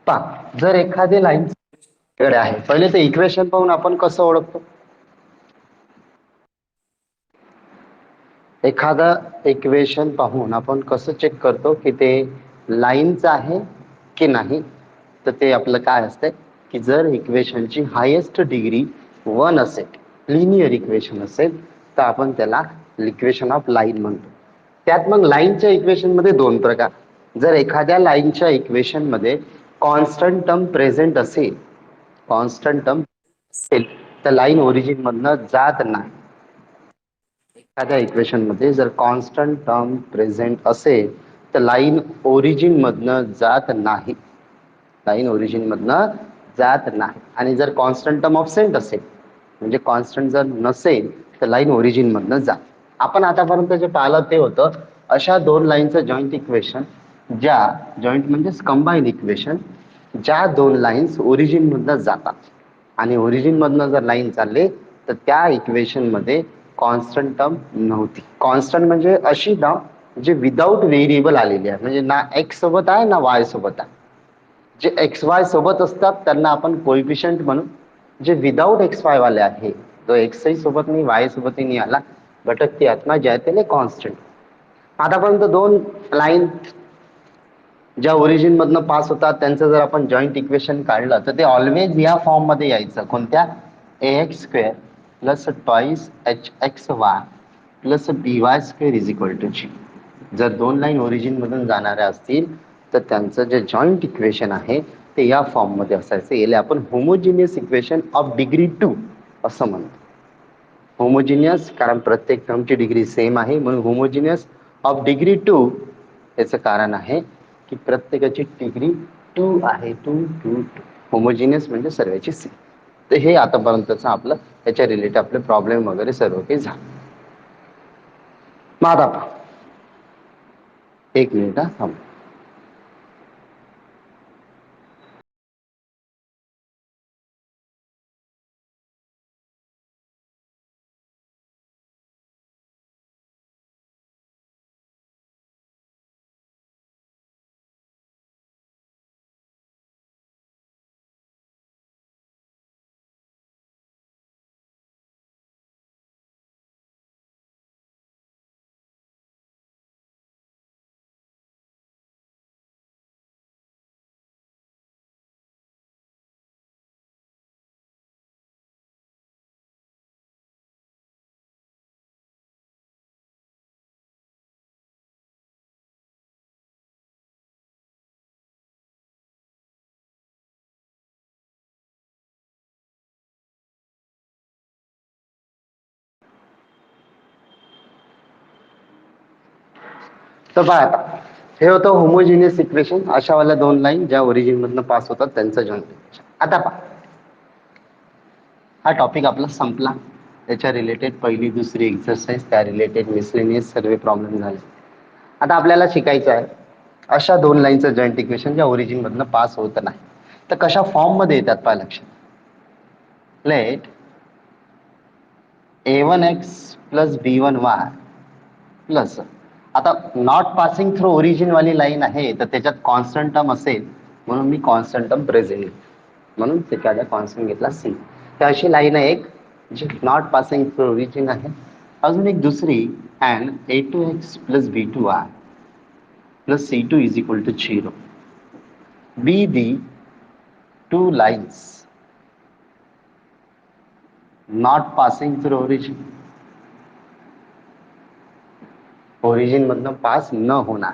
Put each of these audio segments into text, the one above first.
पहा, जर एखादी लाईन आहे, पहिले ते इक्वेशन पाहून आपण कसं ओळखतो? एखादा इक्वेशन पाहून आपण कसं चेक करतो की ते लाईनचं आहे की नाही? तर ते आपलं काय असतंय की जर इक्वेशनची हायेस्ट डिग्री 1 असेल, लिनियर इक्वेशन असेल, तर आपण त्याला इक्वेशन ऑफ लाईन म्हणतो. त्यात मग लाईनच्या इक्वेशन मध्ये दोन प्रकार. जर एखाद्या लाईनच्या इक्वेशन मध्ये कॉन्स्टंट टर्म प्रेझेंट असेल, कॉन्स्टंट टर्म असेल, तर लाईन ओरिजिन मधनं जात नाही. एखाद्या इक्वेशन मध्ये जर कॉन्स्टंट टर्म प्रेझेंट असेल तर लाईन ओरिजिन मधनं जात नाही. लाईन ओरिजिन मधनं जात नाही. आणि जर कॉन्स्टंट टर्म ऑब्सेंट असेल, म्हणजे कॉन्स्टंट जर नसेल, तर लाईन ओरिजिन मधनं जात. आपण आतापर्यंत जे पाहिलं ते होतं अशा दोन लाईनचं जॉईंट इक्वेशन, ज्या जॉईंट म्हणजेच कंबाईन इक्वेशन, ज्या दोन लाईन्स ओरिजिन मधनं जातात. आणि ओरिजिन मधनं जर लाईन चालले तर त्या इक्वेशन मध्ये कॉन्स्टंट टर्म नव्हती. कॉन्स्टंट म्हणजे अशी टर्म जे विदाऊट व्हेरिएबल आलेली आहे, म्हणजे ना एक्स सोबत आहे ना वाय सोबत आहे. जे एक्स वाय सोबत असतात त्यांना आपण कोइफिशियंट म्हणू. जे विदाऊट एक्स वाय वाले आहे, जो एक्सही सोबत नाही वाय सोबतही नाही आला, भटकती आत्मा जे आहे त्याला कॉन्स्टंट. आतापर्यंत दोन लाईन ज्या ओरिजिन मधनं पास होतात त्यांचं जर आपण जॉईंट इक्वेशन काढलं तर ते ऑलवेज या फॉर्म मध्ये यायचं. कोणत्या? ax square plus twice H x Y plus B Y square is equal to g. जर दोन लाईन ओरिजिन मधून जाणाऱ्या असतील तर त्यांचं जे जॉईंट इक्वेशन आहे ते या फॉर्म मध्ये असायचं. याला आपण होमोजिनियस इक्वेशन ऑफ डिग्री 2 असं म्हणतो. होमोजिनियस कारण प्रत्येक टर्मची डिग्री सेम आहे, म्हणून होमोजिनियस ऑफ डिग्री 2. याचं कारण आहे की प्रत्येकाची डिग्री 2 आहे. 2 2 2. होमोजिनियस म्हणजे सर्वांची सेम. तर हे आतापर्यंतच आपलं त्याच्या रिलेटेड आपले प्रॉब्लेम वगैरे सर्व काही झालं. मग आता एक मिनिट थांब. तर पहा आता, हे होतं होमोजिनियस इक्वेशन. अशावाल्या दोन लाईन ज्या ओरिजिन मधनं पास होतात त्यांचं जॉईंट इक्वेशन. आता पहा, हा टॉपिक आपला संपला. त्याच्या रिलेटेड पहिली दुसरी एक्सरसाइज, त्या रिलेटेड मिसलेनियस सर्व प्रॉब्लेम झाले. आता आपल्याला शिकायचं आहे अशा दोन लाईनचं जॉईंट इक्वेशन ज्या ओरिजिन मधनं पास होत नाही. तर कशा फॉर्म मध्ये येतात पहा लक्षात. Let a1x plus b1y plus, आता नॉट पासिंग थ्रू ओरिजिन वाली लाईन आहे तर त्याच्यात कॉन्स्टंट टर्म असेल म्हणून मी कॉन्स्टंट टर्म प्रेझेंट, म्हणून त्याच्या कॉन्स्टंट घेतला सी. तर अशी लाईन आहे एक जी नॉट पासिंग थ्रू ओरिजिन आहे. अजून एक दुसरी and a2x plus b2y plus c2 is equal to 0. be the two lines not passing through origin. Origin मधनं पास न होणार.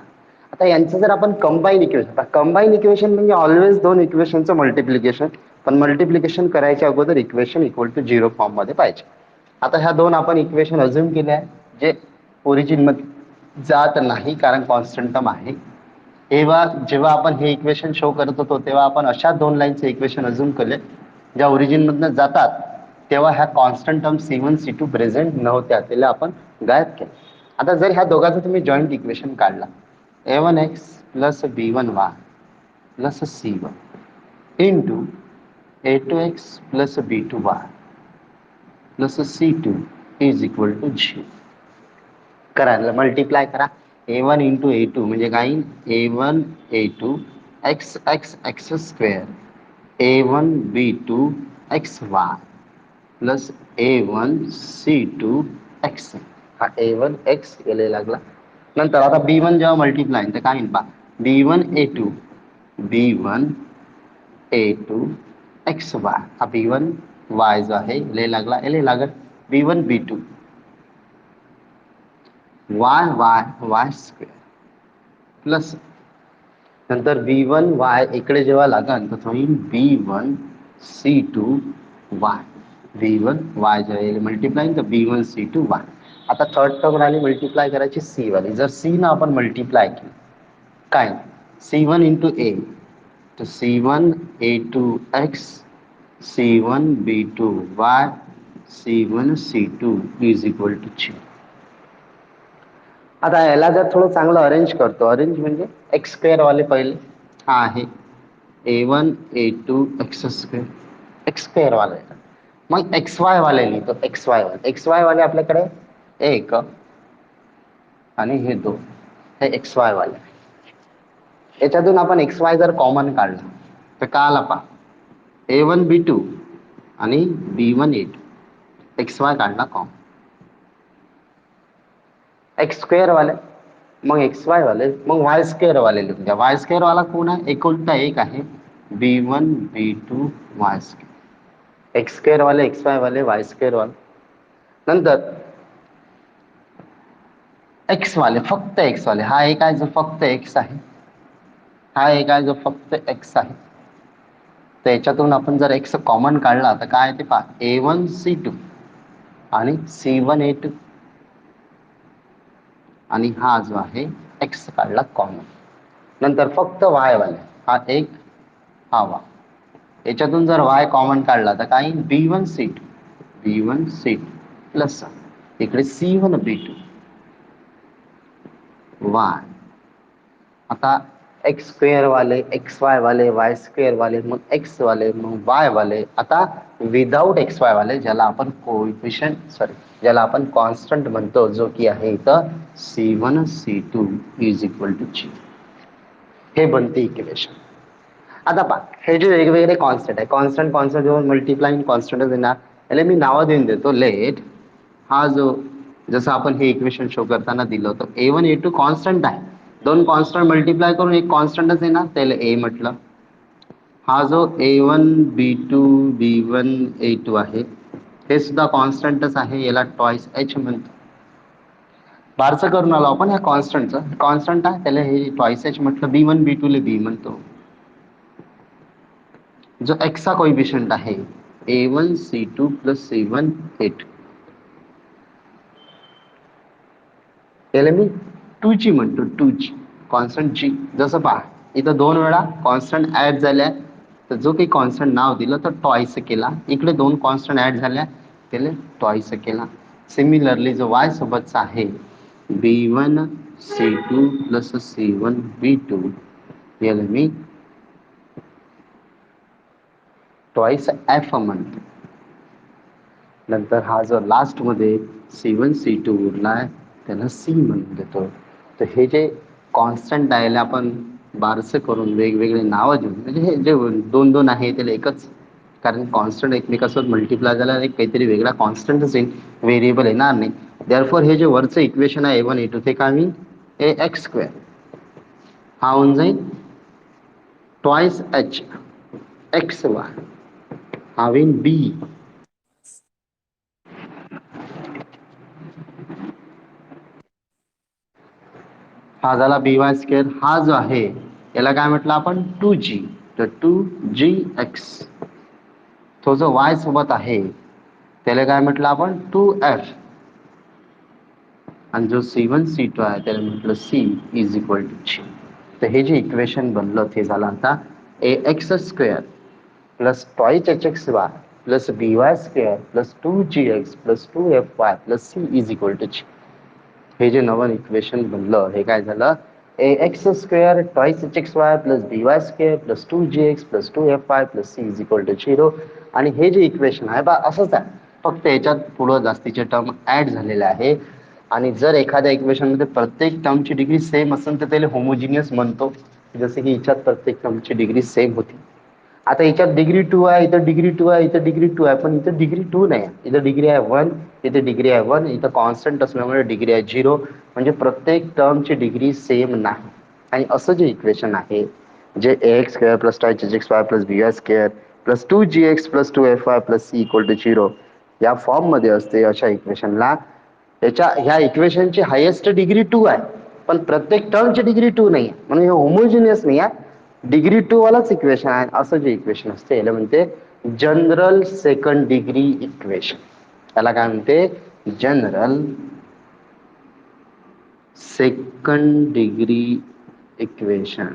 आता यांचं जर आपण कंबाईन इक्वेशन, कंबाईन इक्वेशन म्हणजे ऑलवेज दोन इक्वेशनचं मल्टिप्लिकेशन, पण मल्टिप्लिकेशन करायच्या अगोदर इक्वेशन इक्वल टू 0 फॉर्म मध्ये पाहिजे. आता ह्या दोन आपण इक्वेशन अज्युम केले आहे जे ओरिजिन मध्ये जात नाही कारण कॉन्स्टंट टर्म आहे. जेव्हा आपण हे इक्वेशन शो करत होतो तेव्हा आपण अशा दोन लाईनचे इक्वेशन अज्युम केले ज्या ओरिजिन मधनं जातात. तेव्हा ह्या constant term C1 C2 present नव्हत्या, त्याला आपण गायब केलं. आता जर ह्या दोघांचं तुम्ही जॉईंट इक्वेशन काढला, a1x plus b1y plus c1 into a2x plus b2y plus c2 is equal to 0. करा, मल्टिप्लाय करा. a1 इंटू a2 म्हणजे काय? a1 a2 x x x square A1 B2 XY plus A1 C2 X. हा A1 X याला लागला. नंतर आता B1 जेव्हा मल्टिप्लाय तर काय पहा B1 A2 XY हा B1 Y जो आहे याला लागला याला लागत B1 B2 Y square plus नंतर B1 Y इकडे जेव्हा लागल तर होईल B1 C2 Y B1 Y जेव्हा मल्टिप्लाय तर B1 C2 Y. आता थर्ड टर्म राहिली मल्टिप्लाय करायची C वाली. जर C ना आपण मल्टिप्लाय केली काय C1 × A तर C1 A2 X C1 B2 Y C1 C2 is equal to 0. आता याला जर थोडं चांगलं अरेंज करतो. अरेंज म्हणजे एक्स स्क्वेअर वाले पहिले हा आहे A1 A2 X x square वाले. मग XY वाले लिहितो. XY वाले आपल्याकडे एक आणि हे दोन हे XY वाले. याच्यातून आपण XY जर कॉमन काढला तर काय आला पहा A1 B2 आणि B1 A2 XY काढला कॉमन. एक्स स्क्वेअर वाले मग XY वाले मग Y स्क्वेअर वाले लिहून द्या. Y स्क्वेअर वाला कोण आहे एकुलता एक आहे B1 B2 Y square. X square वाले XY वाले Y स्क्वेअर वाले. नंतर एक्स वाले फक्त एक्स वाले हा एक आहे जो फक्त एक्स आहे. हा एक आहे जो फक्त एक्स आहे. तर याच्यातून आपण जर एक्स कॉमन काढला तर काय ते पहा A1 C2 आणि C1 A2 आणि हा जो आहे एक्स काढला कॉमन. नंतर फक्त वाय वाले हा एक हा वा. याच्यातून जर वाय कॉमन काढला तर काय B1 C2 प्लस इकडे C1 B2 वाय. आता एक्स स्क्वेअर वाले XY वाले Y स्क्वेअर वाले मग एक्स वाले मग वाय वाले. आता विदाउट XY वाले ज्याला आपण कोइफिशियंट ज्याला आपण कॉन्स्टंट म्हणतो जो की आहे इथं C1 C2 is equal to 0. हे बनते इक्वेशन. आता पहा हे जे वेगवेगळे कॉन्स्टंट आहे कॉन्स्टंट जेव्हा मल्टिप्लाइंग कॉन्स्टंटच येणार याला मी नावं देऊन देतो. लेट हा जो जसं आपण हे इक्वेशन शो करताना दिलं होतं A1 A2 कॉन्स्टंट आहे. दोन कॉन्स्टंट मल्टिप्लाय करून एक कॉन्स्टंटच येणार त्याला A म्हटलं. हा जो A1 B2 B1 A2 आहे हे सुद्धा कॉन्स्टंटच आहे. याला ट्वाइस H म्हणतो. बारसं करून आलो आपण या कॉन्स्टंटचं कॉन्स्टंट आहे त्याला हे ट्वाइस H म्हटलं. B1 B2 ले B म्हणतो. जो एक्स चा कोइफिशियंट आहे A1 C2 plus C1 A2 याला मी 2G म्हणतो. 2G constant G. जसं पहा इथं दोन वेळा कॉन्स्टंट ऍड झाल्या तर जो काही कॉन्स्टंट नाव दिलं तर ट्वाइस केला. इकडे दोन कॉन्स्टंट ऍड झाल्या त्याला ट्वाइस केला. सिमिलरली जो Y सोबतचा आहे B1 C2 plus C1 B2 याला मी ट्वाइस F म्हणतो. नंतर हा जो लास्ट मध्ये C1 C2 उरलाय त्याला C म्हणून देतो. तर हे जे कॉन्स्टंट आहे आपण बारसे करून वेगवेगळे नावं देऊन म्हणजे हे जे दोन दोन आहे त्याला एकच कारण कॉन्स्टंट एकमेकासोबत मल्टिप्लाय झाला एक काहीतरी वेगळा कॉन्स्टंटच येईल व्हेरिएबल येणार नाही. देअरफॉर हे जे वरचं इक्वेशन आहे A1 A2 ते काय मी AX स्क्वेअर हा होऊन जाईल ट्वाइस H XY हा होईल B हा झाला BY स्क्वेअर. हा जो आहे याला काय म्हटलं आपण 2G तर 2GX. तो जो Y सोबत आहे त्याला काय म्हटलं आपण 2F आणि जो C1 C2 आहे त्याला म्हटलं C is equal to G. तर हे जे इक्वेशन बनलं ते झालं आता AX square plus twice HXY plus BY square plus 2GX plus 2FY plus C is equal to G. हे जे नवीन इक्वेशन बनलं हे काय झालं AX square twice HXY plus BY square plus 2GX plus 2FY plus C is equal to 0. आणि हे जे equation आहे बा असंच आहे फक्त याच्यात पुढं जास्तीचे टर्म ऍड झालेले आहे. आणि जर एखाद्या इक्वेशन मध्ये प्रत्येक टर्मची डिग्री सेम असेल तर त्याला होमोजिनियस म्हणतो. जसे की हिच्यात प्रत्येक टर्मची डिग्री सेम होती. आता हिच्यात डिग्री 2 आहे, इथं डिग्री 2 आहे, इथं डिग्री 2 आहे, पण इथं डिग्री 2 नाही आहे. इथं डिग्री आहे 1, इथे डिग्री आहे 1, इथं कॉन्स्टंट असल्यामुळे डिग्री आहे 0. म्हणजे प्रत्येक टर्मची डिग्री सेम नाही. आणि असं जे इक्वेशन आहे, जे ax square plus twice h x Y plus B Y square plus 2gx plus 2fy plus c equal to 0 या फॉर्म मध्ये असते, अशा इक्वेशनला ह्या इक्वेशनची हायेस्ट डिग्री 2 आहे, पण प्रत्येक टर्मची डिग्री 2 नाही आहे, म्हणून हे होमोजिनियस नाही आहे. डिग्री 2 वालाच इक्वेशन आहे. असं जे इक्वेशन असते याला म्हणते जनरल सेकंड डिग्री इक्वेशन. त्याला काय म्हणते? General second degree equation.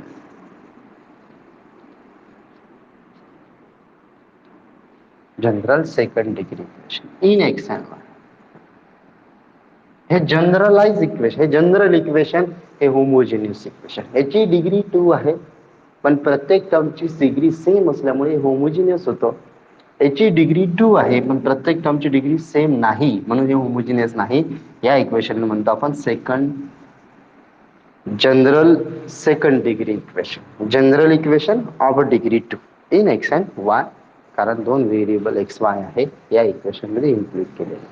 General second degree equation in x and Y. हे जनरलाइज इक्वेशन, हे जनरल इक्वेशन, हे होमोजिनियस इक्वेशन. याची डिग्री 2 आहे, पण प्रत्येक टर्मची डिग्री सेम असल्यामुळे होमोजिनियस होतं. याची डिग्री 2 आहे, पण प्रत्येक टर्मची डिग्री सेम नाही, म्हणून हे होमोजिनियस नाही. या इक्वेशन म्हणतो आपण general second degree equation. General equation of degree 2 in x and Y, कारण दोन व्हेरिएबल एक्स वाय आहे या इक्वेशन मध्ये इन्क्लूड केलेले.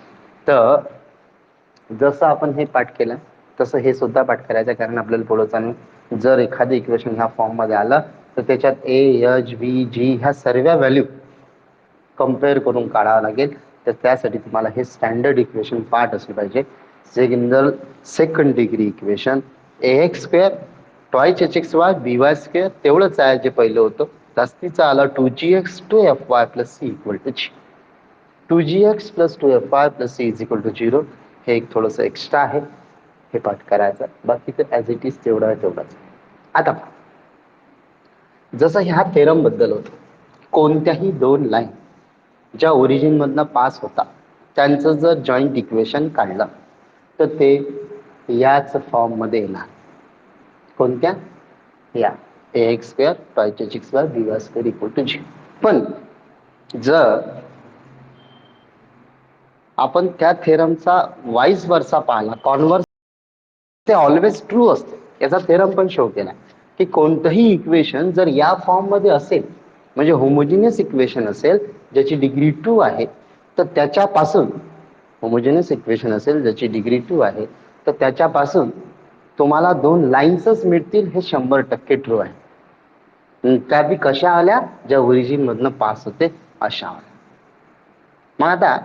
तर जसं आपण हे पाठ केलं तसं हे सुद्धा पाठ करायचं, कारण आपल्याला पुढे चालून जर एखादं इक्वेशन ह्या फॉर्म मध्ये आलं तर त्याच्यात ए, एच, बी, जी ह्या सर्व व्हॅल्यू कम्पेअर करून काढावं लागेल. तर त्यासाठी तुम्हाला हे स्टँडर्ड इक्वेशन पाठ असले पाहिजे. General second degree equation ax square twice H x Y B Y square तेवढंच आहे जे पहिलं होतं. जास्तीचं आलं 2gx 2fy plus C equal to 2gx plus 2fy plus C is equal to 0. हे एक थोडंसं एक्स्ट्रा आहे, हे पाठ करायचं. बाकी तर ॲज इट इज तेवढं आहे तेवढंच. आता जसं ह्या थेरम बद्दल होतं, कोणत्याही दोन लाईन ज्या ओरिजिन मधनं पास होता त्यांचं जर जॉईंट इक्वेशन काढलं तर ते याच फॉर्म मध्ये येणार. कोणत्या? या ax square twice H x Y B Y square equal to 0. पण जर आपण त्या थेरमचा वाईस वर्सा पाहिला, कॉन्व्हर्स, ते ऑलवेज ट्रू असते. याचा थेरम पण शो केला की कोणतंही इक्वेशन जर या फॉर्म मध्ये असेल, म्हणजे होमोजिनियस इक्वेशन असेल ज्याची डिग्री 2 आहे, तर त्याच्यापासून होमोजिनियस इक्वेशन असेल ज्याची डिग्री 2 आहे, तर त्याच्यापासून तुम्हाला दोन लाईन्सच मिळतील. हे 100% ट्रू आहे. त्या बी कशा आल्या? ज्या ओरिजिन मधनं पास होते अशा आल्या. मग आता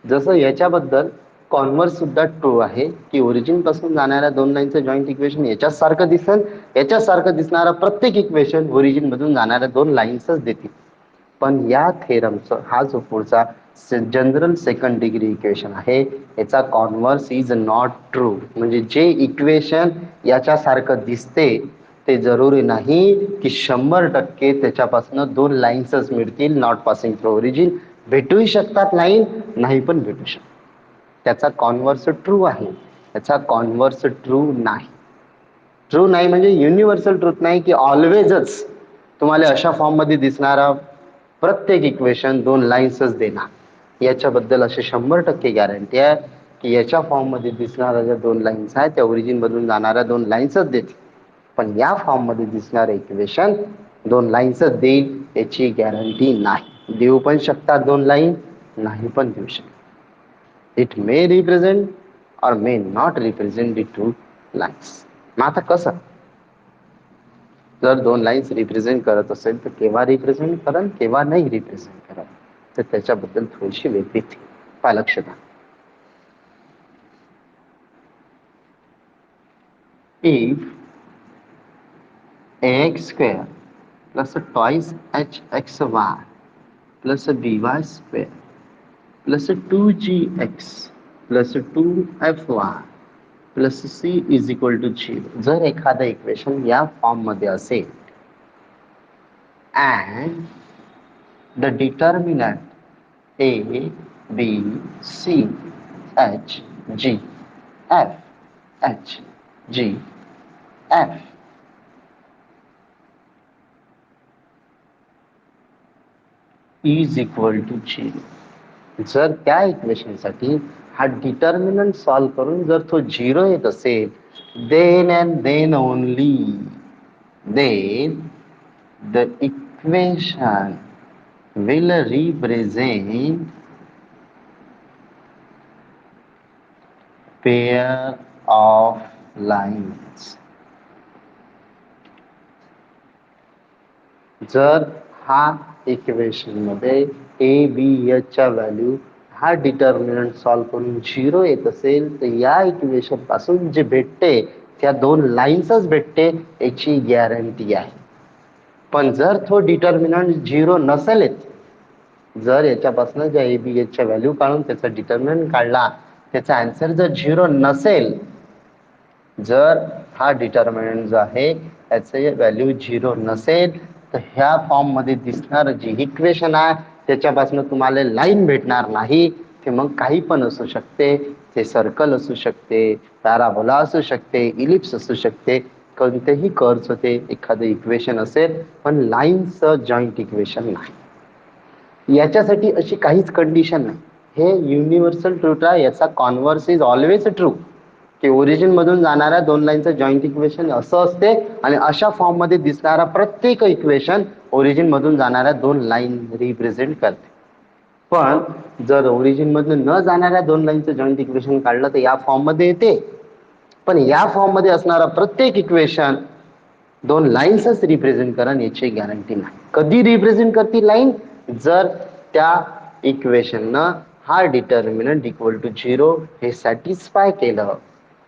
जसं याच्याबद्दल कॉन्व्हर्स सुद्धा ट्रू आहे की ओरिजिन पासून जाणाऱ्या दोन लाईनचं जॉईंट इक्वेशन याच्याच सारखं दिसेल, याच्याच सारखं दिसणारं प्रत्येक इक्वेशन ओरिजिन मधून जाणाऱ्या दोन लाईन्सच देतील. पण या थेरमचं हा जो पुढचा जनरल सेकंड डिग्री इक्वेशन आहे याचा कॉन्व्हर्स इज नॉट ट्रू. म्हणजे जे इक्वेशन याच्यासारखं दिसते ते जरुरी नाही की 100% त्याच्यापासून दोन लाईन्सच मिळतील. नॉट पासिंग थ्रू ओरिजिन भेटूही शकतात लाईन, नाही पण भेटू शकतात. त्याचा कॉन्व्हर्स ट्रू आहे, त्याचा कॉन्व्हर्स ट्रू नाही. ट्रू नाही म्हणजे युनिव्हर्सल ट्रूथ नाही की ऑलवेजच तुम्हाला अशा फॉर्म मध्ये दिसणारा प्रत्येक इक्वेशन दोन लाईन्सच देणार. याच्याबद्दल असे 100% गॅरंटी आहे की याच्या फॉर्म मध्ये दिसणाऱ्या ज्या दोन लाईन्स आहेत त्या ओरिजिन मधून जाणाऱ्या दोन लाईन्सच देतील. पण या फॉर्म मध्ये दिसणारे इक्वेशन दोन लाईन्सच देईल याची गॅरंटी नाही. देऊ पण शकतात दोन लाईन, नाही पण देऊ शकतात. इट मे रिप्रेझेंट और may not represent the two lines. मग आता कसं? जर दोन लाईन्स रिप्रेझेंट करत असेल तर केव्हा रिप्रेझेंट करत, केव्हा नाही रिप्रेझेंट करत, तर त्याच्याबद्दल थोडीशी वेगळी पहा. लक्ष द्या. If ax square plus twice H x Y plus B Y square plus 2gx plus 2fy plus C is equal to 0 जर एखादं इक्वेशन या फॉर्म मध्ये असेल and the determinant A, B, C, H, G, F, H, G, F is equal to 0. जर त्या इक्वेशनसाठी हा determinant solve करून जर तो 0 येत असेल, then and then only then the equation will represent pair of lines. जर हा इक्वेशन मध्ये ए बी एच च्या व्हॅल्यू हा डिटर्मिनंट सॉल्व्ह करून 0 येत असेल तर या इक्वेशन पासून जे भेटते त्या दोन लाईन्सच भेटते याची गॅरंटी आहे. पण जर तो डिटर्मिनंट 0 नसेल येत, जर याच्यापासून ज्या ए बी एच च्या व्हॅल्यू काढून त्याचा डिटर्मिनंट काढला, त्याचा आन्सर जर 0 नसेल, जर हा डिटर्मिनंट जो आहे त्याचे व्हॅल्यू 0 नसेल तर ह्या फॉर्म मध्ये दिसणार जी इक्वेशन आहे त्याच्यापासून तुम्हाला लाईन भेटणार नाही. ते मग काही पण असू शकते, ते सर्कल असू शकते, पॅराबोला असू शकते, इलिप्स असू शकते, कोणतेही कर्व्ह होते, एखादं इक्वेशन असेल पण लाईनचं जॉईंट इक्वेशन नाही. याच्यासाठी अशी काहीच कंडिशन नाही. हे युनिव्हर्सल ट्रूथ आहे, याचा कॉन्व्हर्स इज ऑलवेज ट्रू की ओरिजिन मधून जाणाऱ्या दोन लाईनचं जॉईंट इक्वेशन असं असते आणि अशा फॉर्म मध्ये दिसणारा प्रत्येक इक्वेशन ओरिजिन मधून जाणाऱ्या दोन लाईन रिप्रेझेंट करते. पण जर ओरिजिन मधून न जाणाऱ्या दोन लाईनचं जॉईंट इक्वेशन काढलं तर या फॉर्म मध्ये येते. पण या फॉर्म मध्ये असणारा प्रत्येक इक्वेशन दोन लाईन्सच रिप्रेझेंट करण याची गॅरंटी नाही. कधी रिप्रेझेंट करते लाईन? जर त्या इक्वेशननं हा डिटर्मिनंट इक्वल टू 0 हे सॅटिस्फाय केलं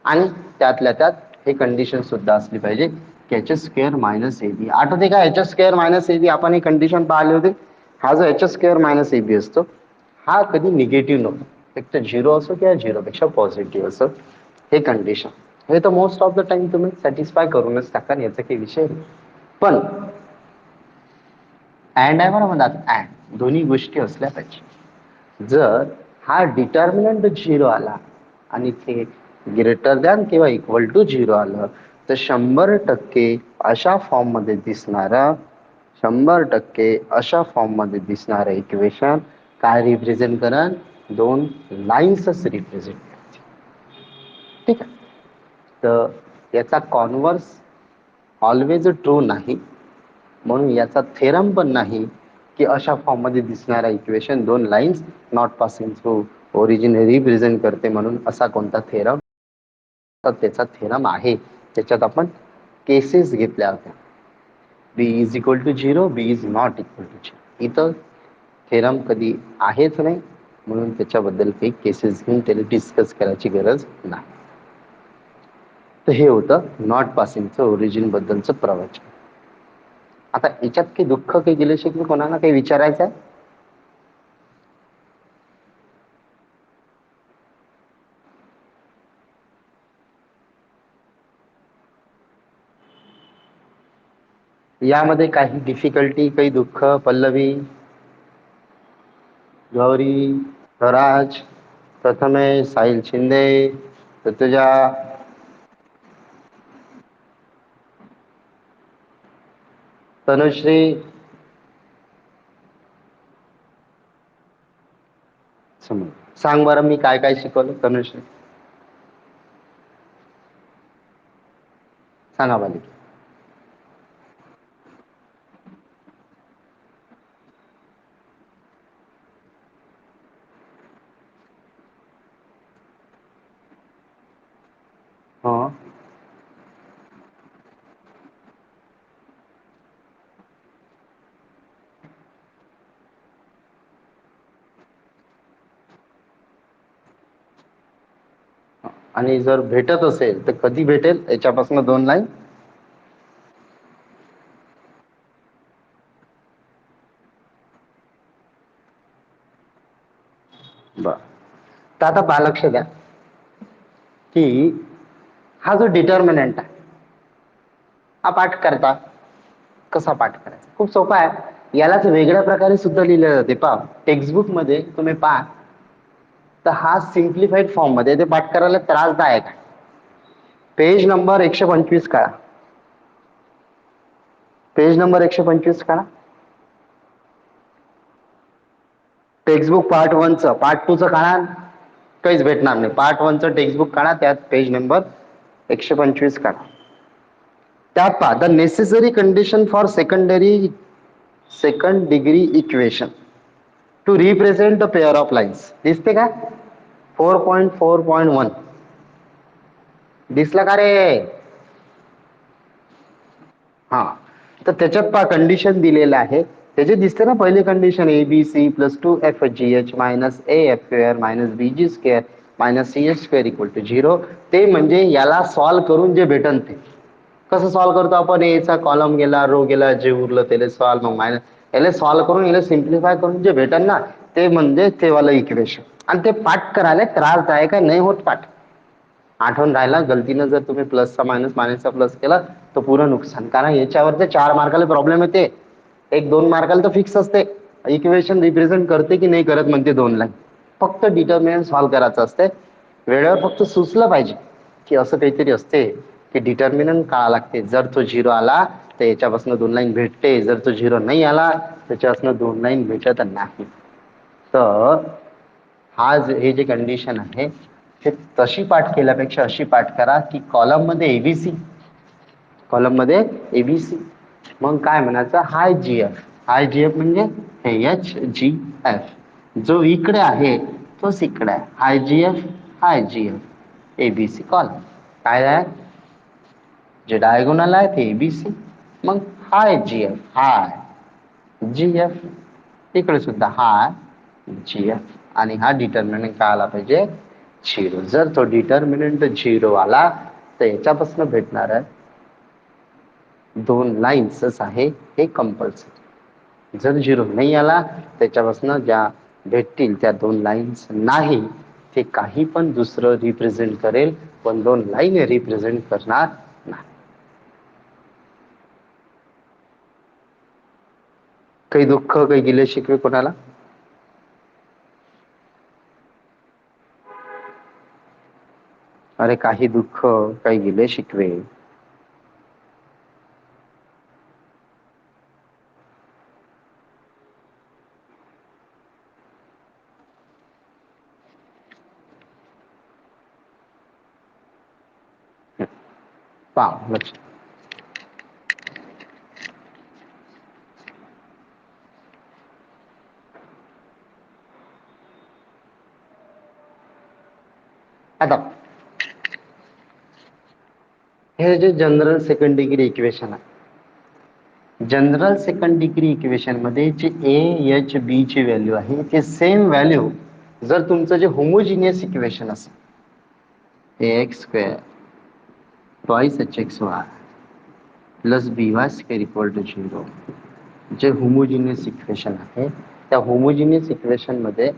आणि त्यातल्या त्यात हे कंडिशन सुद्धा असली पाहिजे की एच स्क्वेअर मायनस ए बी. आठवते का एच स्क्वेअर मायनस ए बी आपण ही कंडिशन पाहिली होती. हा जो एच स्क्वेअर मायनस ए बी असतो हा कधी निगेटिव्ह नव्हतो, फक्त 0 असो किंवा 0 पेक्षा पॉझिटिव्ह असो, हे कंडिशन हे तर मोस्ट ऑफ द टाइम तुम्ही सॅटिस्फाय करूनच टाका, याचा काही विषय नाही. पण अँड आहे बरोबर, अँड दोन्ही गोष्टी असल्या पाहिजे. जर हा डिटर्मिनंट 0 आला आणि ते ग्रेटर दॅन किंवा इक्वल टू 0 आलं तर 100% अशा फॉर्म मध्ये दिसणारा 100% अशा फॉर्म मध्ये दिसणारं इक्वेशन काय रिप्रेझेंट करण? दोन लाईन्सच रिप्रेझेंट करते. ठीक आहे, तर याचा कॉन्व्हर्स ऑलवेज ट्रू नाही, म्हणून याचा थेरम पण नाही की अशा फॉर्म मध्ये दिसणारा इक्वेशन दोन lines not passing through origin represent करते म्हणून असा कोणता थेरम? तर त्याचा थेरम आहे, त्याच्यात आपण केसेस घेतल्या होत्या. B is equal to 0, b is not equal to 0. इथं थेरम कधी आहेच नाही, म्हणून त्याच्याबद्दल काही केसेस घेऊन त्याला डिस्कस करायची गरज नाही. तर हे होतं नॉट पासिंगचं ओरिजिन बद्दलचं प्रवचन. आता याच्यात काही दुःख काही दिल्याशिवाय की कोणाला काही विचारायचं आहे? यामध्ये काही डिफिकल्टी, काही दुःख? पल्लवी, गौरी, स्वराज, प्रथमेश, साहिल शिंदे, ऋतुजा, तनुश्री, सांग बरं मी काय काय शिकवलं? तनुश्री सांगा मला. हो, आणि जर भेटत असेल तर कधी भेटेल याच्यापासून दोन लाईन? बर, तर आता पहा, लक्ष द्या की हा जो डिटर्मिनंट आहे हा पाठ करता कसा पाठ करायचा? खूप सोपा आहे. यालाच वेगळ्या प्रकारे सुद्धा लिहिलं जाते. पहा, टेक्स्टबुक मध्ये तुम्ही पहा तर हा सिम्प्लिफाईड फॉर्म मध्ये ते पाठ करायला त्रासदायक आहे. पेज नंबर 125 काढा. पेज नंबर 125 काढा. टेक्स्टबुक पार्ट 1 च, पार्ट 2 च काढा, काहीच भेटणार नाही. पार्ट 1 च टेक्स्टबुक काढा, त्यात पेज नंबर 125 काढा. त्यात पहा, the necessary condition for second degree equation two represent a pair of lines. दिसते का? 4.4.1 दिसला का रे? हा, तर त्याच्यात पहा कंडिशन दिलेलं आहे. त्याचे दिसते ना, पहिली condition A B C plus 2FGH minus AF square minus BG square minus CH square equal to 0. ते म्हणजे याला सॉल्व्ह करून जे भेटन ते. कसं सॉल्व्ह करतो आपण? एचा कॉलम गेला, रो गेला, जे उरलं त्याला सॉल्व्ह, मग मायनस याला सॉल्व्ह करून याला सिम्प्लिफाय करून जे भेटन ना, ते म्हणजे ते वाला इक्वेशन. आणि ते पाठ करायला त्रासदायक आहे, नाही होत पाठ. आठवण राहिला, गलतीनं जर तुम्ही प्लसचा मायनस मायनसचा प्लस केला तर पुरं नुकसान. कारण याच्यावर 4 मार्काला प्रॉब्लेम येते, 1-2 मार्काला तर फिक्स असते. इक्वेशन रिप्रेझेंट करते की नाही करत म्हणते 2 लाईन. फक्त डिटर्मिनंट सॉल्व्ह करायचं असते. वेळेवर फक्त सुचलं पाहिजे की असं काहीतरी असते की डिटर्मिनंट काढा लागते. जर तो 0 आला तर याच्यापासून 2 लाईन भेटते, जर तो 0 नाही आला त्याच्यापासून 2 लाईन भेटत नाही. तर हे जे कंडिशन आहे ते तशी पाठ केल्यापेक्षा अशी पाठ करा की कॉलम मध्ये एबीसी, कॉलम मध्ये एबीसी, मग काय म्हणायचं, हाय GF. हाय GF म्हणजे HGF. जो इकडे आहे तोच इकडे आहे. हाय GF एबीसी कॉलम. काय आहे? जे डायगोनल आहे ते एबीसी, मग हाय GF हाय GF, इकडे सुद्धा हाय GF. आणि हा डिटर्मिनंट काय आला पाहिजे? 0. जर तो डिटर्मिनंट 0 आला तर याच्यापासून भेटणार आहे 2 लाईन्सच आहे, हे कंपल्सरी. जर 0 नाही आला त्याच्यापासून ज्या भेटतील त्या 2 लाईन्स नाही. ते काही पण दुसरं रिप्रेझेंट करेल, पण 2 लाईन रिप्रेझेंट करणार नाही. काही दुःख, काही गिले शिकवे कोणाला? अरे काही दुःख, काही गिले शिकवे. पहा लक्ष, आता हे जे जनरल सेकंड डिग्री इक्वेशन आहे, जनरल सेकंड डिग्री इक्वेशन मध्ये जे AHB ची व्हॅल्यू आहे ते सेम व्हॅल्यू जर तुमचं जे होमोजिनियस इक्वेशन असेल AX square twice HXY plus BY square equal to 0, जे होमोजिनियस इक्वेशन आहे त्या होमोजिनियस इक्वेशन मध्ये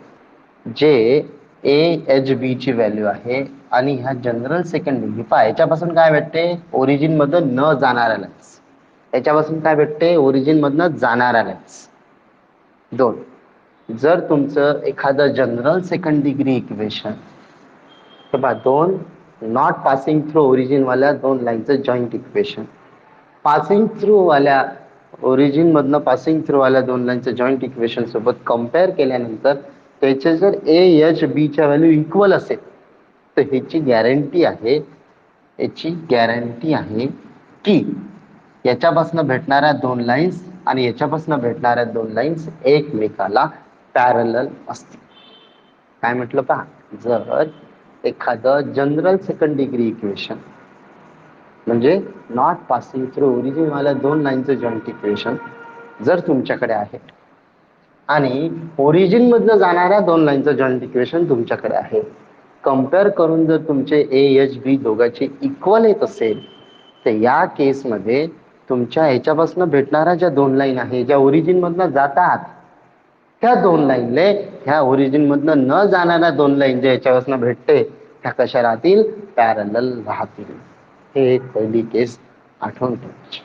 जे AHB ची व्हॅल्यू आहे आणि ह्या जनरल सेकंड डिग्री पहा, याच्यापासून काय भेटते? ओरिजिन मधून न जाणाऱ्या लाईन्स. याच्यापासून काय भेटते? ओरिजिन मधनं जाणाऱ्या लाईन्स. 2. जर तुमचं एखादं जनरल सेकंड डिग्री इक्वेशन, तर पहा 2 नॉट पासिंग थ्रू ओरिजिन वाल्या 2 लाईनचं जॉईंट इक्वेशन, पासिंग थ्रू वाल्या ओरिजिन मधनं पासिंग थ्रू वाल्या 2 लाईनचं जॉईंट इक्वेशन सोबत कम्पेअर केल्यानंतर त्याचे जर AHB च्या व्हॅल्यू इक्वल असेल तर ह्याची गॅरंटी आहे की याच्यापासून भेटणाऱ्या 2 लाईन्स आणि याच्यापासून भेटणाऱ्या 2 लाईन्स एकमेकाला पॅरलल असतील. काय म्हटलं पहा, जर एखादं जनरल सेकंड डिग्री इक्वेशन म्हणजे नॉट पासिंग थ्रू ओरिजिन वाल्या 2 लाईनचं जॉईंट इक्वेशन जर तुमच्याकडे आहे आणि ओरिजिन मधनं जाणाऱ्या 2 लाईनचं जॉईंट इक्वेशन तुमच्याकडे आहे, कम्पेअर करून जर तुमचे AHB दोघांचे इक्वल येत असेल तर या केसमध्ये तुमच्या ह्याच्यापासून भेटणाऱ्या ज्या 2 लाईन आहे, ज्या ओरिजिन मधनं जातात, त्या 2 लाईनले ह्या ओरिजिन मधनं न जाणाऱ्या 2 लाईन ज्या ह्याच्यापासून भेटते त्या कशा राहतील? पॅरलल राहतील. हे एक पहिली केस आठवण ठेवायची.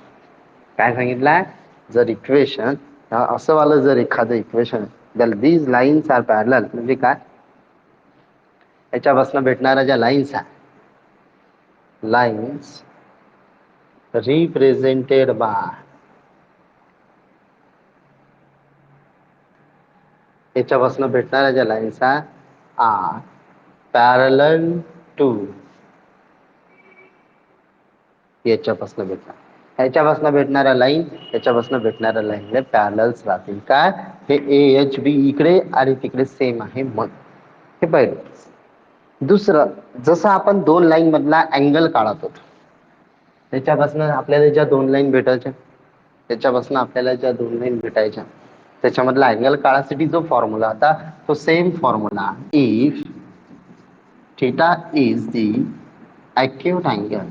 काय सांगितलंय? जर इक्वेशन असं वालं जर एखादं equation these lines are parallel म्हणजे काय? याच्यापासून भेटणाऱ्या ज्या लाईन्स आहे, लाईन्स रिप्रेझेंटेड बाय, याच्यापासून भेटणाऱ्या ज्या लाईन्स आहे आर पॅरलल टू याच्यापासून भेटणार. ह्याच्यापासून भेटणाऱ्या लाईन ह्याच्यापासून भेटणाऱ्या लाईनला पॅरलल्स राहतील. काय हे ए एच बी इकडे आणि तिकडे सेम आहे मग हे पहिलं. दुसरं, जसं आपण दोन लाईन मधला अँगल काढत होतो त्याच्यापासून आपल्याला ज्या दोन लाईन भेटायच्या त्याच्यापासून आपल्याला ज्या दोन लाईन भेटायच्या त्याच्यामधला अँगल काढायसाठी जो फॉर्म्युला होता तो same formula. If theta is the acute angle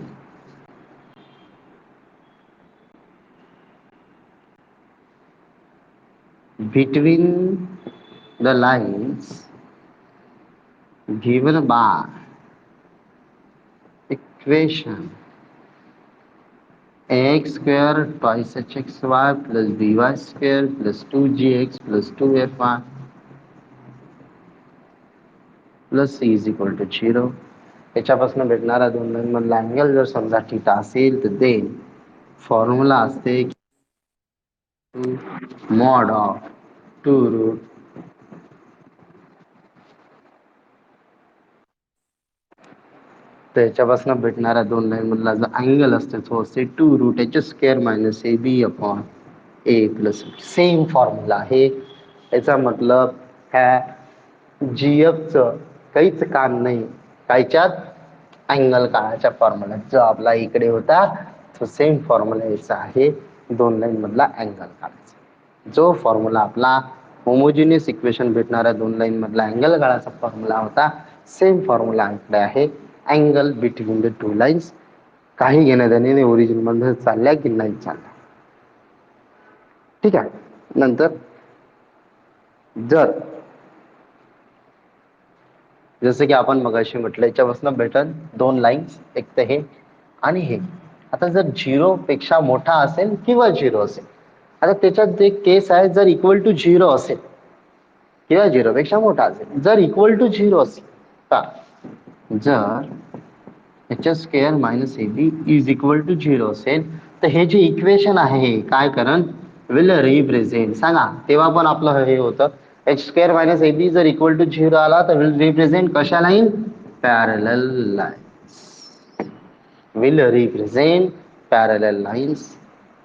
between the lines given by equation ax square twice hxy plus by square plus 2gx plus 2fy plus c is equal to 0. याच्यापासून भेटणारा दोन line मधला angle जर समजा theta असेल तर then formula असते mod of 2 route त्याच्यापासून भेटणारा दोन लाईन मधला जो अँगल असतो तो असते 2 root h² minus A B upon A plus same formula आहे. याचा मतलब ह्या gf काहीच काम नाही कायच्यात अँगल काढायच्या फॉर्म्युला जो आपला इकडे होता तो सेम फॉर्म्युला याचा आहे दोन लाईन मधला अँगल काढायचा. जो फॉर्म्युला आपला होमोजिनियस इक्वेशन भेटणारा दोन लाईन मधला अँगल काढायचा फॉर्म्युला होता सेम फॉर्म्युला इकडे आहे angle between the two lines. काही घेण्या देणे ओरिजिन मध्ये चालल्या की नाही चालल्या. ठीक आहे. नंतर जर जसं की आपण मगाशी म्हटलं याच्यापासून भेटल दोन लाईन्स एक तर हे आणि हे. आता जर 0 पेक्षा मोठा असेल किंवा 0 असेल आता त्याच्यात एक केस आहे जर इक्वल टू 0 असेल किंवा 0 पेक्षा मोठा असेल. जर इक्वल टू 0 असेल का जर h² minus A B is equal to 0 असेल तर हे जे इक्वेशन आहे काय करण विल रिप्रेझेंट सांगा तेव्हा पण आपलं हे होतं h² मायनस ए बी जर इक्वल टू 0 आला तर विल रिप्रेझेंट कशा line parallel lines. Will represent parallel lines.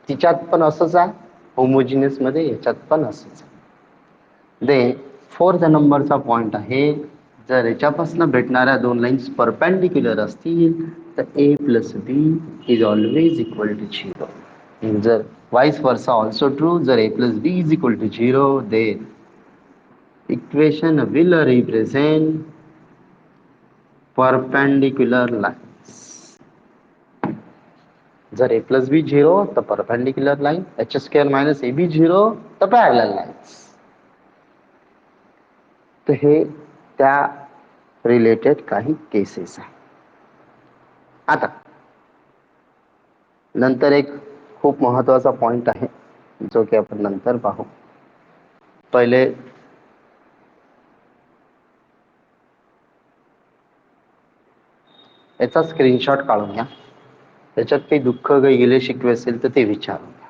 तिच्यात पण असंच आहे होमोजिनियस मध्ये याच्यात पण असंच आहे. देन फोर्थ नंबरचा पॉइंट आहे जर याच्यापासून भेटणाऱ्या दोन लाईन्स परपेंडिक्युलर असतील तर a plus b is always equal to 0. जर वाईस वर्सा ऑल्सो ट्रू जर a plus b is equal to 0 then equation will represent perpendicular lines. जर ए प्लस बी 0 तर परपेंडिक्युलर लाईन h² मायनस ए b 0 तर parallel lines. तर हे त्या related काही cases आहे. आता नंतर एक खूप महत्वाचा पॉइंट आहे जो की आपण नंतर पाहू. पहिले याचा स्क्रीनशॉट काढून घ्या. त्याच्यात काही दुःख काही गेले शिकवे असेल तर ते विचारून घ्या.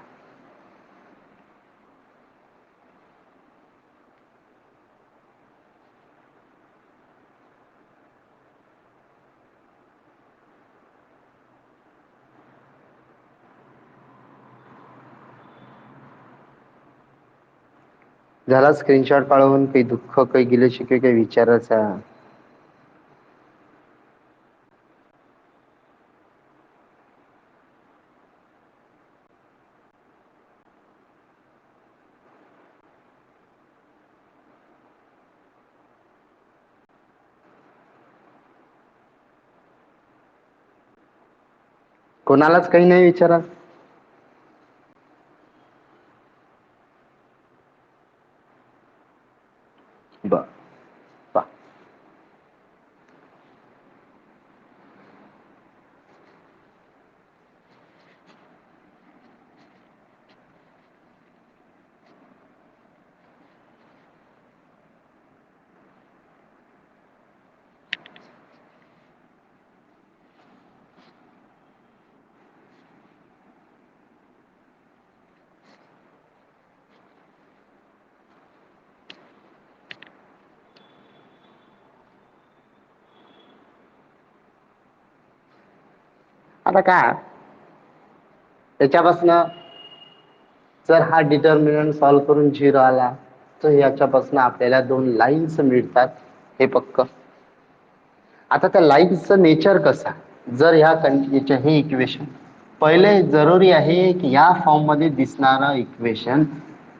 झाला स्क्रीनशॉट काढून काही दुःख काही गेले शिकवे काही विचारायचं कोणालाच काही नाही विचारा. बर पहा. आता काय त्याच्यापासून जर हा डिटर्मिनंट सॉल्व्ह करून 0 आला तर याच्यापासून आपल्याला 2 लाईन्स मिळतात, हे पक्क. आता त्या लाईन्सचं नेचर कसं, जर हे इक्वेशन पहिले जरुरी आहे की या फॉर्म मध्ये दिसणारं इक्वेशन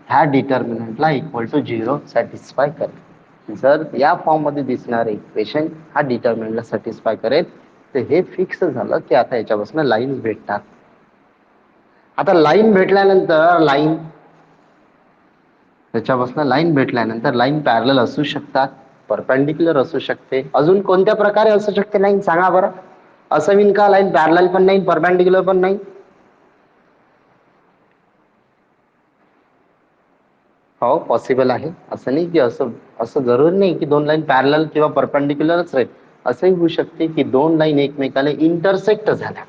ह्या डिटर्मिनंटला इक्वल टू 0 सॅटिस्फाय करेल. जर या फॉर्म मध्ये दिसणारं इक्वेशन हा डिटर्मिनंटला सॅटिस्फाय करेल तर हे फिक्स झालं की आता याच्यापासून लाईन भेटतात. आता लाईन भेटल्यानंतर त्याच्यापासून लाईन भेटल्यानंतर लाईन पॅरलल असू शकतात, परपेंडिक्युलर असू शकते, अजून कोणत्या प्रकारे असू शकते लाईन सांगा बरं. असं विन का लाईन पॅरलल पण नाही, परपेंडिक्युलर पण नाही? हो पॉसिबल आहे. असं नाही की असं असं जरूर नाही की 2 लाईन पॅरलल किंवा परपेंडिक्युलरच राहील. असंही होऊ शकते की 2 लाईन एकमेकाला इंटरसेक्ट झाल्या,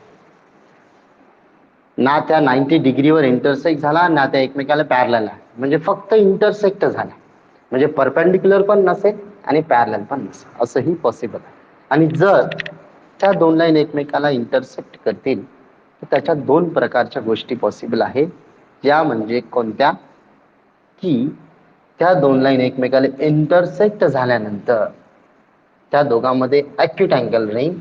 ना त्या 90 डिग्रीवर इंटरसेक्ट झाला ना त्या एकमेकाला पॅरलल आहे, म्हणजे फक्त इंटरसेक्ट झाल्या, म्हणजे परपेंडिक्युलर पण नसेल आणि पॅरलल पण नसेल, असंही पॉसिबल आहे. आणि जर त्या 2 लाईन एकमेकाला इंटरसेक्ट करतील तर त्याच्या 2 प्रकारच्या गोष्टी पॉसिबल आहेत, ज्या म्हणजे कोणत्या, की त्या 2 लाईन एकमेकाला इंटरसेक्ट झाल्यानंतर त्या दोघांमध्ये ॲक्यूट अँगल राहील.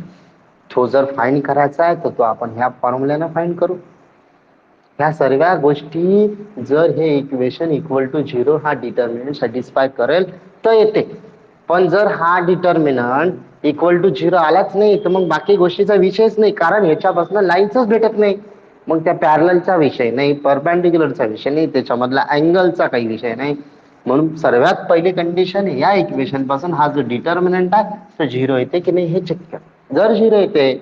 तो जर फाइंड करायचा आहे तर तो आपण ह्या फॉर्म्युल्यानं फाइंड करू. ह्या सर्व गोष्टी जर हे इक्वेशन इक्वल टू 0 हा डिटर्मिनंट सॅटिस्फाय करेल तर येते. पण जर हा डिटर्मिनंट इक्वल टू 0 आलाच नाही तर मग बाकी गोष्टीचा विषयच नाही, कारण ह्याच्यापासून लाईन्सच भेटत नाही. मग त्या पॅरललचा विषय नाही, परपेंडिक्युलरचा विषय नाही, त्याच्यामधला अँगलचा काही विषय नाही. म्हणून सर्वात पहिली कंडिशन या इक्वेशन पासून हा जो डिटर्मिनंट आहे तो 0 येते की नाही हे चेक कर. जर 0 येते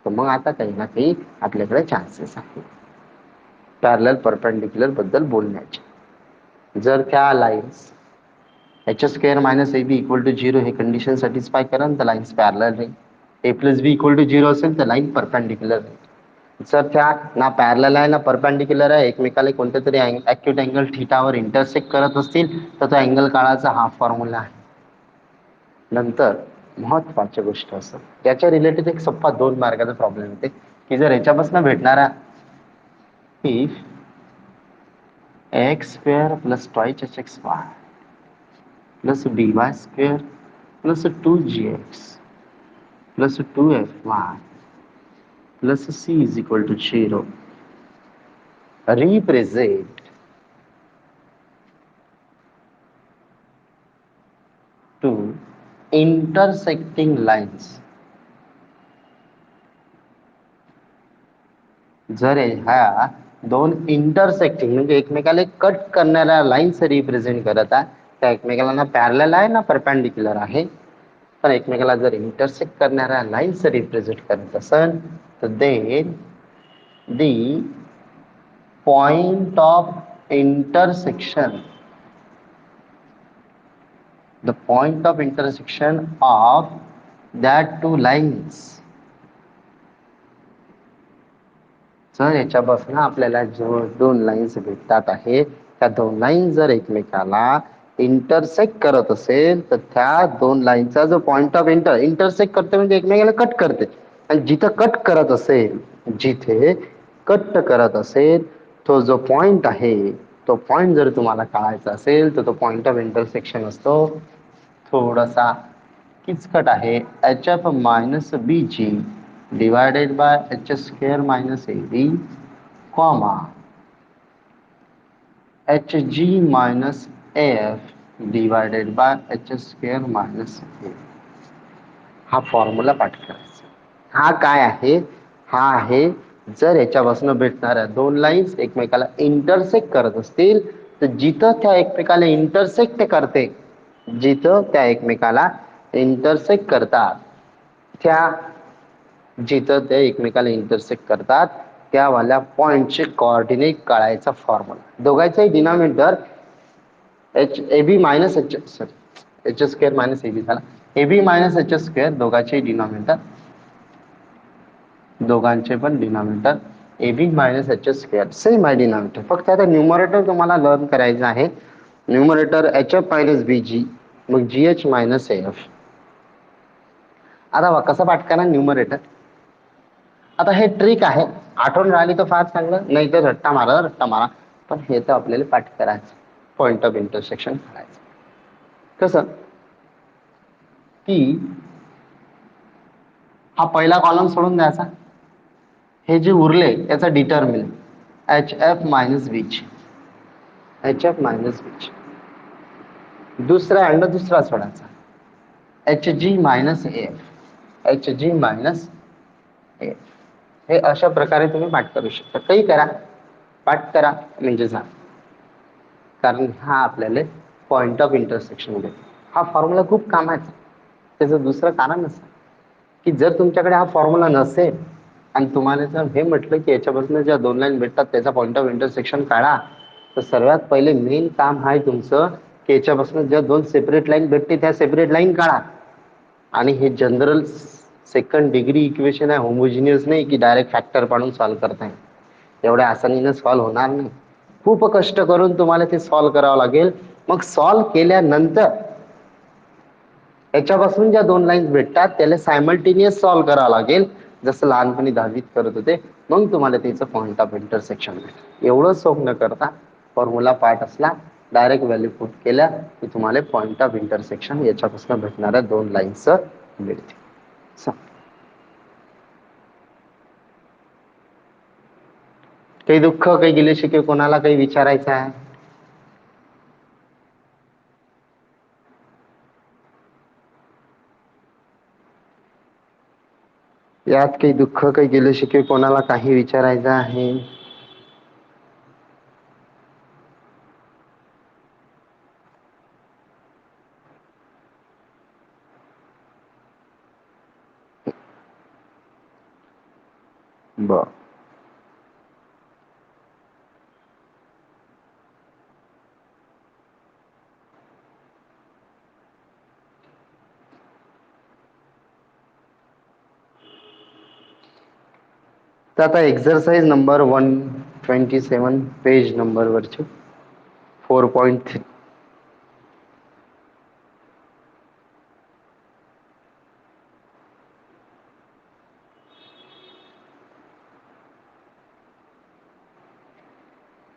तर मग आता काही ना काही आपल्याकडे चान्सेस आहे पॅरलल परपेंडिक्युलर बद्दल बोलण्याचे. जर त्या lines h² - ab equal to 0 हे कंडिशन सॅटिस्फाय करेल तर लाईन्स पॅरलल राहील. a + b इक्वल टू 0 असेल तर लाईन परपेंडिक्युलर राहील. जर त्या ना पॅरलल आहे ना परपेंडिक्युलर आहे, एकमेकाला कोणत्या तरी ॲक्यूट अँगल थीटावर इंटरसेक्ट करत असतील तर तो अँगल काढायचा हा फॉर्म्युला आहे. नंतर महत्वाची गोष्ट असं त्याच्या रिलेटेड एक सोपा 2 मार्गाचा प्रॉब्लेम येते की जर याच्यापासून भेटणारा if x² + 2hxy plus dy² plus 2gx plus 2fy plus c is equal to 0 represent two intersecting lines. जर ह्या 2 इंटरसेक्टिंग म्हणजे एकमेकाला कट करणाऱ्या लाईन्स रिप्रेझेंट करत आहे, त्या एकमेकाला ना पॅरलल आहे ना परपेंडिक्युलर आहे, पण एकमेकाला जर इंटरसेक्ट करणाऱ्या लाईन्स रिप्रेझेंट करत असेल तर then the point of intersection the point of intersection of that two lines. जर याच्यापासून आपल्याला जो 2 लाईन्स भेटतात आहे त्या 2 लाईन जर एकमेकाला इंटरसेक्ट करत असेल तर त्या 2 लाईनचा जो पॉइंट ऑफ इंटरसेक्ट करते म्हणजे एकमेकाला कट करते, आणि जिथे कट करत असेल तो जो पॉइंट आहे तो पॉइंट जर तुम्हाला काढायचा असेल तर तो पॉइंट ऑफ इंटरसेक्शन असतो थोडासा किचकट आहे, hf - bg divided by h² - ab comma hg - af divided by h² - a. हा फॉर्म्युला पाठ करायचा. हा काय आहे, हा आहे जर याच्यापासून भेटणाऱ्या 2 लाईन्स एकमेकाला इंटरसेक्ट करत असतील तर जिथं त्या एकमेकाला इंटरसेक्ट करतात त्या वाल्या पॉइंटचे कोऑर्डिनेट काढायचा फॉर्म्युला. दोघांचाही denominator ab minus h² - ab झाला, ab - h² दोघांचे पण डिनॉमिनेटर ab - h² सेम आहे डिनॉमिनेटर, फक्त आता न्यूमरेटर तुम्हाला लर्न करायचं आहे. न्यूमरेटर hf - bg मग gh - af. आता कसं पाठ करा न्यूमरेटर. आता हे ट्रिक आहे, आठवण राहिली तर फार चांगलं, नाही तर रट्टा मारा रट्टा मारा. पण हे तर आपल्याला पाठ करायचं, पॉइंट ऑफ इंटरसेक्शन काढायचं. कसं की हा पहिला कॉलम सोडून द्यायचा, हे जे उरले याचा determinant H F minus B G, H F minus B G. दुसरा अंड दुसरा सोडायचा, H G minus F, H G minus F. हे अशा प्रकारे तुम्ही पाठ करू शकता. काही करा, पाठ करा म्हणजे जा, कारण हा आपल्याला पॉइंट ऑफ इंटरसेक्शन देतो. हा फॉर्म्युला खूप कामाचा. त्याचं दुसरं कारण असं की जर तुमच्याकडे हा फॉर्म्युला नसेल आणि तुम्हाला जर हे म्हटलं की याच्यापासून ज्या दोन लाईन भेटतात त्याचा पॉइंट ऑफ इंटरसेक्शन काढा, तर सर्वात पहिले मेन काम आहे तुमचं की याच्यापासून ज्या दोन सेपरेट लाईन भेटते त्या सेपरेट लाईन काढा. आणि हे जनरल सेकंड डिग्री इक्वेशन आहे, होमोजिनियस नाही की डायरेक्ट फॅक्टर पाडून सॉल्व्ह करताय. एवढ्या आसानीने सॉल्व्ह होणार नाही. खूप कष्ट करून तुम्हाला ते सॉल्व्ह करावं लागेल. मग सॉल्व्ह केल्यानंतर याच्यापासून ज्या दोन लाईन्स भेटतात त्याला सायमल्टेनियस सॉल्व्ह करावं लागेल, जसं लहानपणी 10वीत करत होते. मग तुम्हाला त्याचं पॉइंट ऑफ इंटरसेक्शन भेटेल. एवढं सोप न करता फॉर्म्युला पार्ट असला, डायरेक्ट व्हॅल्यू पुट केल्या की तुम्हाला पॉइंट ऑफ इंटरसेक्शन याच्यापासून भेटणाऱ्या दोन लाईन्स मिळते. काही दुःख, काही गिले शिके, कोणाला काही विचारायचं आहे? यात काही दुःख, काही गिले शिके, कोणाला काही विचारायचं आहे? बर, तर आता एक्सरसाइज नंबर 127 पेज नंबर वरची 4.3.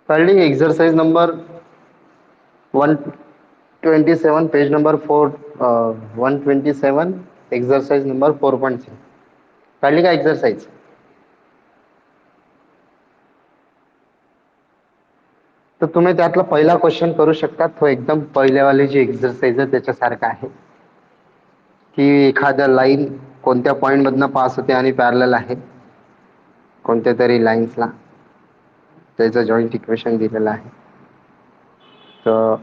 कळली? Exercise number 127 page number 127 exercise number 4.3. कळली का एक्सरसाइज? तर तुम्ही त्यातला पहिला क्वेश्चन करू शकता. तो एकदम पहिल्यावाली जी एक्सरसाइज आहे त्याच्यासारखा आहे की एखाद्या लाईन कोणत्या पॉइंट मधनं पास होते आणि पॅरलल आहे कोणत्या तरी लाईन्सला, त्याचं जॉईंट इक्वेशन दिलेलं आहे. तर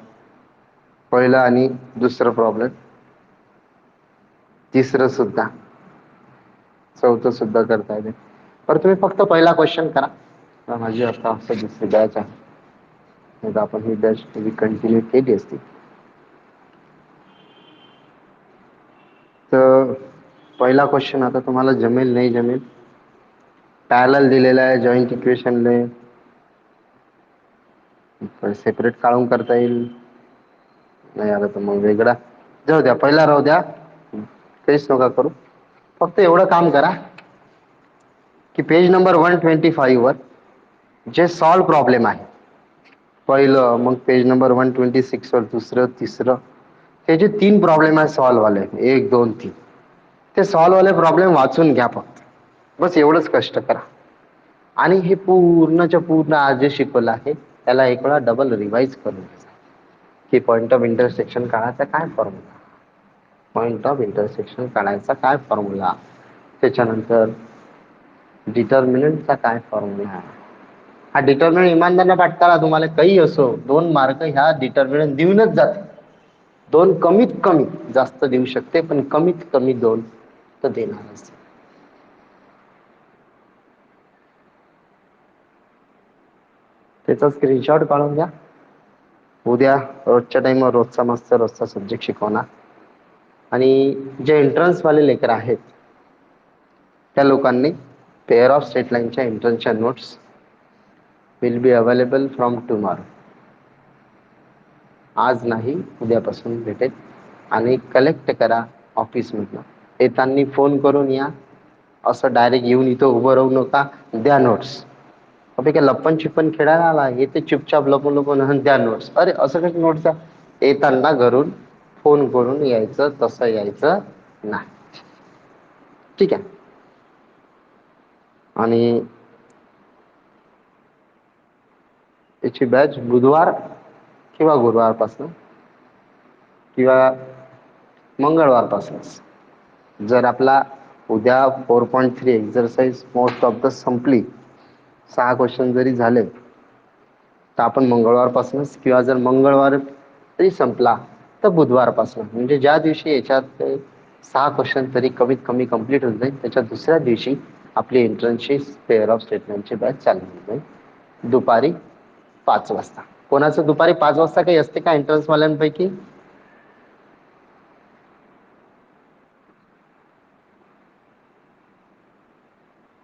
पहिलं आणि दुसरं प्रॉब्लेम, तिसरं सुद्धा, चौथं सुद्धा करता येते. पण तुम्ही फक्त पहिला क्वेश्चन करा. माझी आता असं दुसरी बॅच आहे, नाही आपण ही बॅच कंटिन्यू केली असती. तर पहिला क्वेश्चन आता तुम्हाला जमेल नाही जमेल. पॅरलल दिलेला आहे, जॉईंट इक्वेशनले सेपरेट काढून करता येईल, नाही आलं तर मग वेगळा. जाऊ द्या, पहिला राहू द्या, काहीच नका करू. फक्त एवढं काम करा की पेज नंबर 125 वर जे सॉल्व प्रॉब्लेम आहे पहिलं, मग पेज नंबर 126 वर दुसरं, तिसरं, हे जे 3 प्रॉब्लेम आहे सॉल्व वाले, 1 2 3, ते सॉल्व वाले प्रॉब्लेम वाचून घ्या फक्त. बस एवढंच कष्ट करा. आणि हे पूर्णच्या पूर्ण आज जे शिकवलं आहे त्याला एक वेळा डबल रिवाइज करून घ्या की पॉइंट ऑफ इंटरसेक्शन काढायचा काय फॉर्म्युला, पॉइंट ऑफ इंटरसेक्शन काढायचा काय फॉर्म्युला, त्याच्यानंतर डिटर्मिनंटचा काय फॉर्म्युला आहे. हा डिटर्मिनंट इमानदारला पाठ करा. तुम्हाला काही असो 2 मार्क ह्या डिटर्मिनंट देऊनच जाते. 2 कमीत कमी, जास्त देऊ शकते पण कमीत कमी 2 तर देणारच. त्याचा स्क्रीनशॉट काढून घ्या. उद्या रोजच्या टाइमवर रोजचा मस्त रोजचा सब्जेक्ट शिकवणार. आणि जे एंट्रन्स वाले लेकर आहेत त्या लोकांनी पेअर ऑफ स्ट्रेट लाईनच्या एंट्रन्सच्या notes will be available from tomorrow. आज नाही उद्यापासून भेटेल. आणि कलेक्ट करा ऑफिसमधनं. येताना फोन करून या, असं डायरेक्ट येऊन इथं उभं राहू नका, द्या नोट्स. अबे काय लप्पन छिप्पन खेळायला आला, येते चुपचाप लपून लपून आणि द्या नोट्स. अरे असं कसं नोट्स? येताना घरून फोन करून यायचं, तसं यायचं नाही. ठीक आहे. आणि त्याची बॅच बुधवार किंवा गुरुवारपासून किंवा मंगळवारपासूनच. जर आपला उद्या 4.3 एक्झरसाइज मोस्ट ऑफ द संपली, 6 क्वेश्चन जरी झाले, तर आपण मंगळवारपासूनच, किंवा जर मंगळवार तरी संपला तर बुधवारपासून, म्हणजे ज्या दिवशी याच्यात 6 क्वेश्चन तरी कमीत कमी कंप्लीट होऊन जाईल, त्याच्या दुसऱ्या दिवशी आपली एंट्रन्सची पेअर ऑफ स्टेटमेंटची बॅच चालू होऊन जाईल दुपारी 5 वाजता. कोणाचं दुपारी 5 वाजता काही असते का एंट्रन्स वाल्यांपैकी?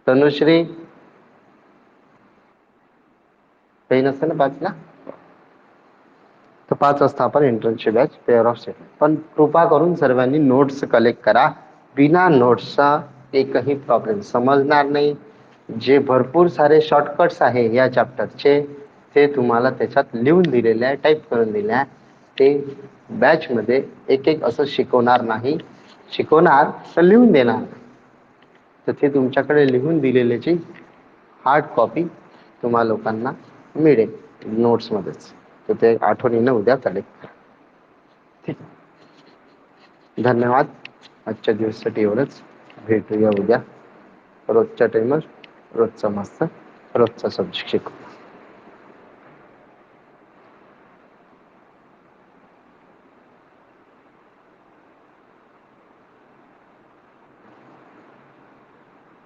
तनुश्री, काही नसतं ना 5 ला? तर 5 वाजता आपण एंट्रन्सची बॅच पेअर ऑफ स्टेटमेंट. पण कृपा करून सर्वांनी नोट्स कलेक्ट करा. बिना नोट्सचा एकही प्रॉब्लेम समजणार नाही. जे भरपूर सारे शॉर्टकट्स आहे या चॅप्टरचे, ते तुम्हाला त्याच्यात लिहून दिलेले आहे, टाईप करून दिले आहे. ते बॅच मध्ये एक एक असं शिकवणार नाही, शिकवणार तर लिहून देणार. तर ते तुमच्याकडे लिहून दिलेल्याची हार्ड कॉपी तुम्हा लोकांना मिळेल नोट्समध्येच. तर ते आठवणीनं उद्या कलेक्ट करा. ठीक आहे, धन्यवाद. आजच्या दिवसासाठी एवढंच. भेटूया उद्या रोजच्या टाइमवर, रोजचा मस्त रोजचा सब्जेक्ट शिकू.